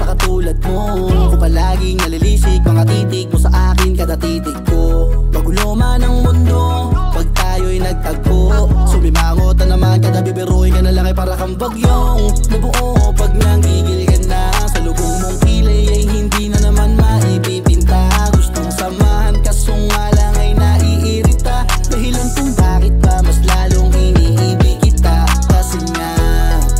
katulad mo. Kung palaging nalilisik mga titig mo sa akin kada titig ko. Magulo man ang mundo pag tayo'y nagtagpo. Sumimangot na naman kada bibiruin ka na lang ay para kang bagyong nabuo. Pag nanggigil ka na sa lubong mong kilay ay hindi na naman maipipinta. Gustong samahan kaso nga lang ay naiirita. Dahilan kung bakit ba mas lalong iniibig kita. Kasi nga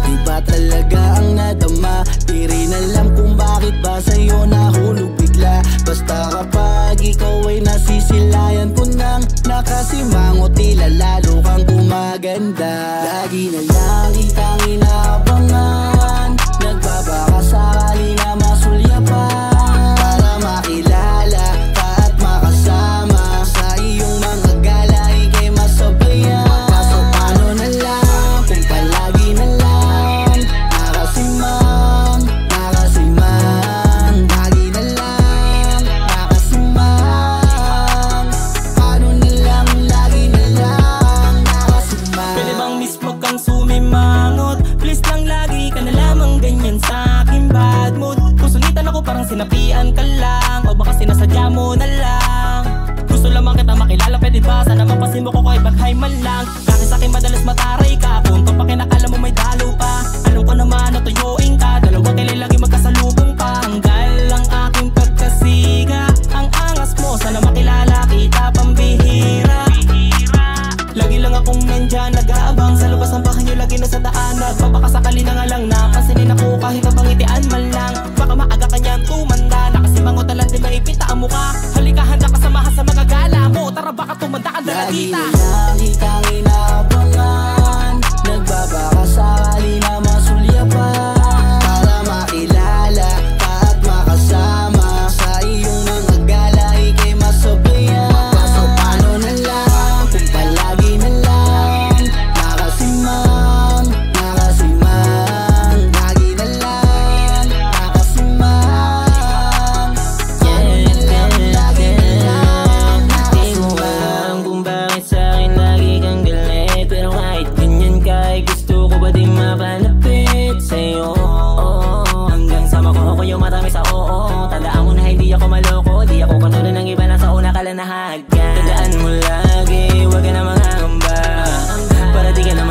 iba talaga ang nadama. Di rin alam kung bakit ba sa'yo nahulog bigla. Basta kapag ikaw ay nasisilayan ko nang nakasimangot, tila lalo kang gumaganda. Lagi na lang kitang inaabangan, nagbabaka sakali na masulyapan, para makilala ka at makasama sa iyong mga gala, ika'y masabayan. Kaso paano na lang kung palagi na lang nakasimang, lagi na lang nakasimang. Paano na lang lagi na lang nakasimang. Pwede bang mismo kang sumimangot? Please lang lagi ka na lamang ganyan sa aking bad mood. Kusulitan ako parang sinapian ka lang, o baka sinasadya mo na lang. Gusto lamang kita makilala, pwede ba? Sana mapasin mo ko kahit pag-hi man lang. Kasi sa'kin madalas mataray ka, punto pa kinakala mo may dalo pa. Alam ko naman na tuyuin ka, dalawang kilay lagi magkasalubong pa. Hanggal ang aking pagkasiga, ang angas mo, sana makilala kita pambihira. Lagi lang akong nandyan, nag-aabang sa labas ng bahay nyo, lagi na sa daan. Nagbabakasakali na nga lang napansinin ako kahit mabangitian man lang. Baka maaga kanyan tumanda, nakasimangot na lang din maipita ang mukha. Halika handa ka samahan sa mga gala mo, tara baka tumanda ka dalagita. Lagi na lang kitang inaabangan, nagbabaka sakali na masulyapan, para makilala ka at makasama sa iyong mga gala, ika'y masabayan. Kaso paano na lang kung palagi na lang nakasimang, lagi na lang nakasimang. Paano na lang lagi na lang Di mo alam kung bakit sa'kin lagi kang galit, pero kahit ganyan ka ay gusto ko ba din mapalapit sa'yo. Hanggang sa makuha ko yung matamis sa oo. Tandaan mo na hindi ako maloko, di ako katulad ng iba na sa una ka lang nahagan. Tandaan mo lagi, huwag ka na mangangamba, para di ka na